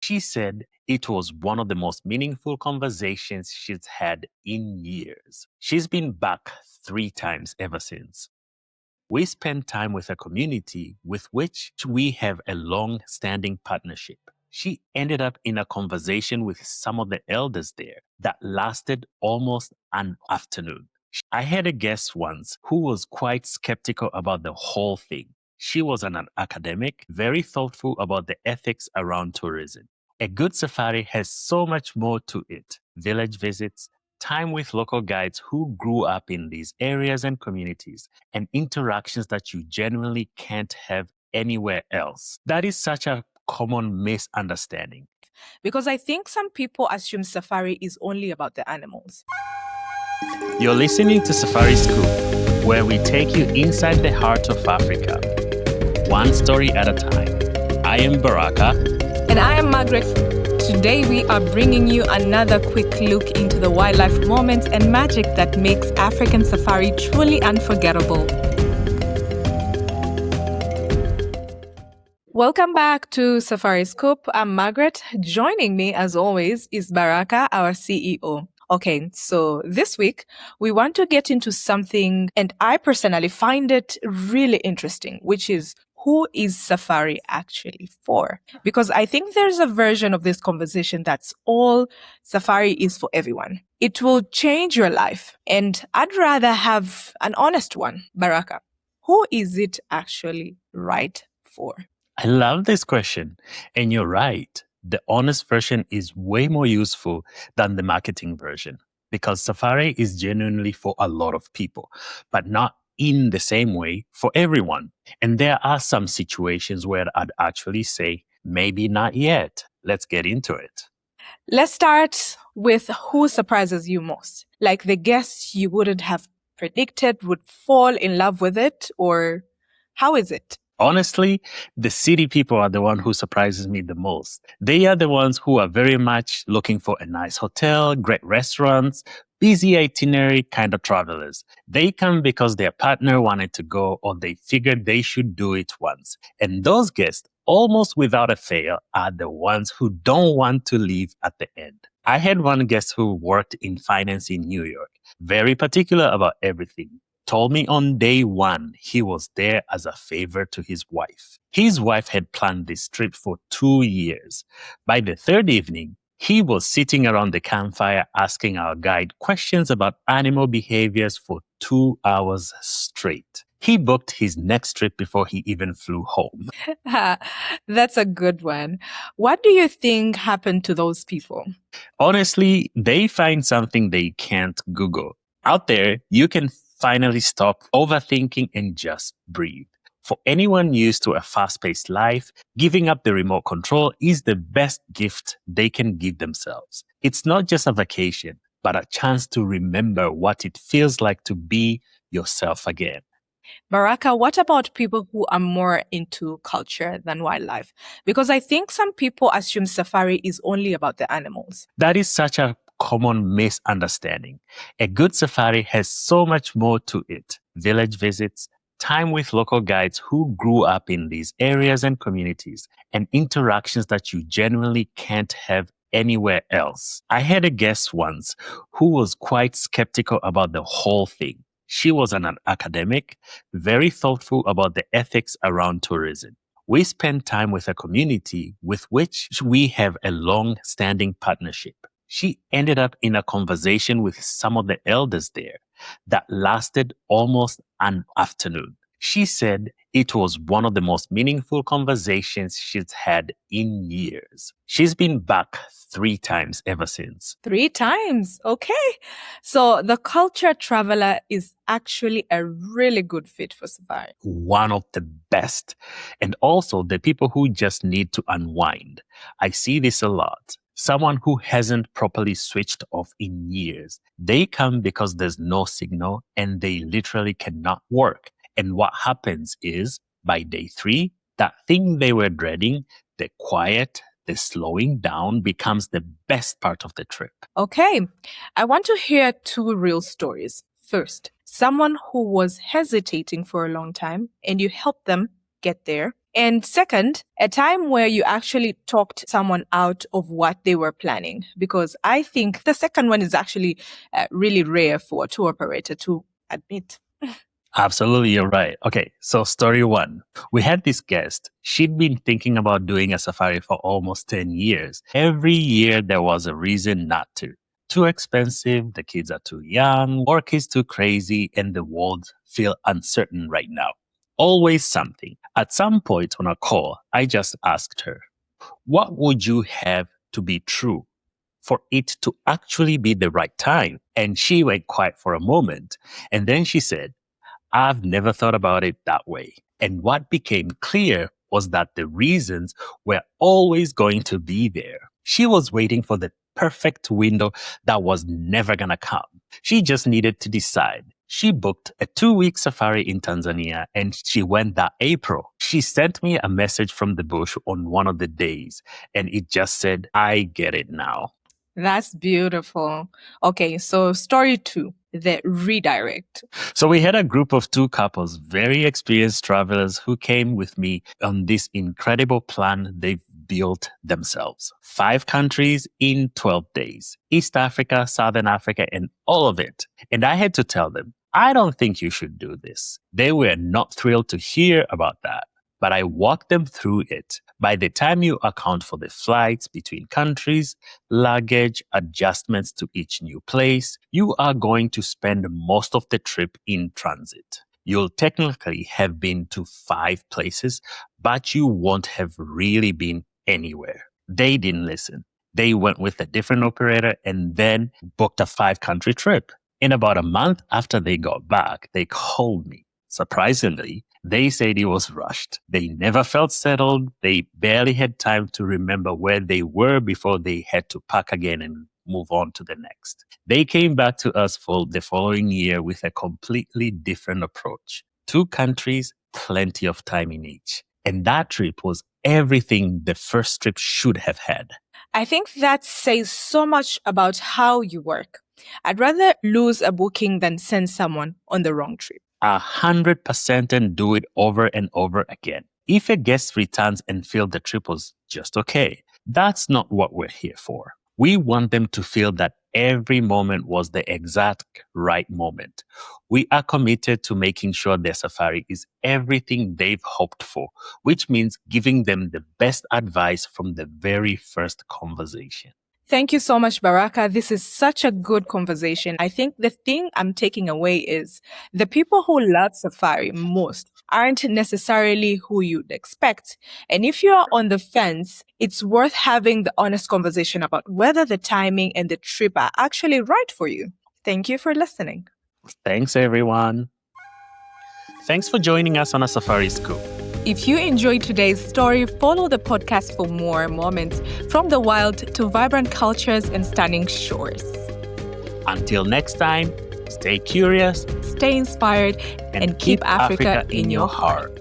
She said it was one of the most meaningful conversations she's had in years. She's been back 3 times ever since. We spend time with a community with which we have a long-standing partnership. She ended up in a conversation with some of the elders there that lasted almost an afternoon. I had a guest once who was quite skeptical about the whole thing. She was an academic, very thoughtful about the ethics around tourism. A good safari has so much more to it. Village visits, time with local guides who grew up in these areas and communities, and interactions that you genuinely can't have anywhere else. That is such a common misunderstanding. Because I think some people assume safari is only about the animals. You're listening to Safari Scoop, where we take you inside the heart of Africa, one story at a time. I am Baraka. And I am Magreth. Today we are bringing you another quick look into the wildlife moments and magic that makes African safari truly unforgettable. Welcome back to Safari Scoop. I'm Magreth. Joining me, as always, is Baraka, our CEO. Okay, so this week we want to get into something, and I personally find it really interesting, which is who is safari actually for? Because I think there's a version of this conversation that's all safari is for everyone. It will change your life, and I'd rather have an honest one. Baraka, who is it actually right for? I love this question. And you're right. The honest version is way more useful than the marketing version because safari is genuinely for a lot of people, but not in the same way for everyone. And there are some situations where I'd actually say, maybe not yet. Let's get into it. Let's start with who surprises you most, like the guests you wouldn't have predicted would fall in love with it, or how is it? Honestly, the city people are the one who surprises me the most. They are the ones who are very much looking for a nice hotel, great restaurants, busy itinerary kind of travelers. They come because their partner wanted to go or they figured they should do it once. And those guests, almost without a fail, are the ones who don't want to leave at the end. I had one guest who worked in finance in New York, very particular about everything. Told me on day one he was there as a favor to his wife. His wife had planned this trip for 2 years. By the third evening, he was sitting around the campfire asking our guide questions about animal behaviors for 2 hours straight. He booked his next trip before he even flew home. That's a good one. What do you think happened to those people? Honestly, they find something they can't Google. Out there, you can finally stop overthinking and just breathe. For anyone used to a fast-paced life, giving up the remote control is the best gift they can give themselves. It's not just a vacation, but a chance to remember what it feels like to be yourself again. Baraka, what about people who are more into culture than wildlife? Because I think some people assume safari is only about the animals. That is such a common misunderstanding. A good safari has so much more to it. Village visits, time with local guides who grew up in these areas and communities, and interactions that you genuinely can't have anywhere else. I had a guest once who was quite skeptical about the whole thing. She was an academic, very thoughtful about the ethics around tourism. We spend time with a community with which we have a long-standing partnership. She ended up in a conversation with some of the elders there that lasted almost an afternoon. She said it was one of the most meaningful conversations she's had in years. She's been back 3 times ever since. 3 times. Okay. So the culture traveler is actually a really good fit for safari. One of the best. And also the people who just need to unwind. I see this a lot. Someone who hasn't properly switched off in years. They come because there's no signal and they literally cannot work. And what happens is by day 3, that thing they were dreading, the quiet, the slowing down becomes the best part of the trip. Okay. I want to hear 2 real stories. First, someone who was hesitating for a long time and you helped them get there. And second, a time where you actually talked someone out of what they were planning. Because I think the second one is actually really rare for a tour operator to admit. Absolutely, you're right. Okay, so story one. We had this guest. She'd been thinking about doing a safari for almost 10 years. Every year there was a reason not to. Too expensive, the kids are too young, work is too crazy, and the world feel uncertain right now. Always something. At some point on a call, I just asked her, what would you have to be true for it to actually be the right time? And she went quiet for a moment. And then she said, I've never thought about it that way. And what became clear was that the reasons were always going to be there. She was waiting for the perfect window that was never going to come. She just needed to decide. She booked a 2-week safari in Tanzania and she went that April. She sent me a message from the bush on one of the days and it just said, I get it now. That's beautiful. Okay, so story 2, the redirect. So we had a group of 2 couples, very experienced travelers who came with me on this incredible plan they've built themselves. 5 countries in 12 days. East Africa, Southern Africa, and all of it. And I had to tell them, I don't think you should do this. They were not thrilled to hear about that. But I walked them through it. By the time you account for the flights between countries, luggage, adjustments to each new place, you are going to spend most of the trip in transit. You'll technically have been to 5 places, but you won't have really been anywhere. They didn't listen. They went with a different operator and then booked a 5-country trip. In about a month after they got back, they called me. Surprisingly, they said it was rushed. They never felt settled. They barely had time to remember where they were before they had to pack again and move on to the next. They came back to us for the following year with a completely different approach. 2 countries, plenty of time in each. And that trip was everything the first trip should have had. I think that says so much about how you work. I'd rather lose a booking than send someone on the wrong trip. 100% and do it over and over again. If a guest returns and feels the trip was just okay, that's not what we're here for. We want them to feel that every moment was the exact right moment. We are committed to making sure their safari is everything they've hoped for, which means giving them the best advice from the very first conversation. Thank you so much, Baraka. This is such a good conversation. I think the thing I'm taking away is the people who love safari most aren't necessarily who you'd expect. And if you're on the fence, it's worth having the honest conversation about whether the timing and the trip are actually right for you. Thank you for listening. Thanks, everyone. Thanks for joining us on A Safari Scoop. If you enjoyed today's story, follow the podcast for more moments from the wild to vibrant cultures and stunning shores. Until next time, stay curious, Stay inspired, and keep Africa in your heart.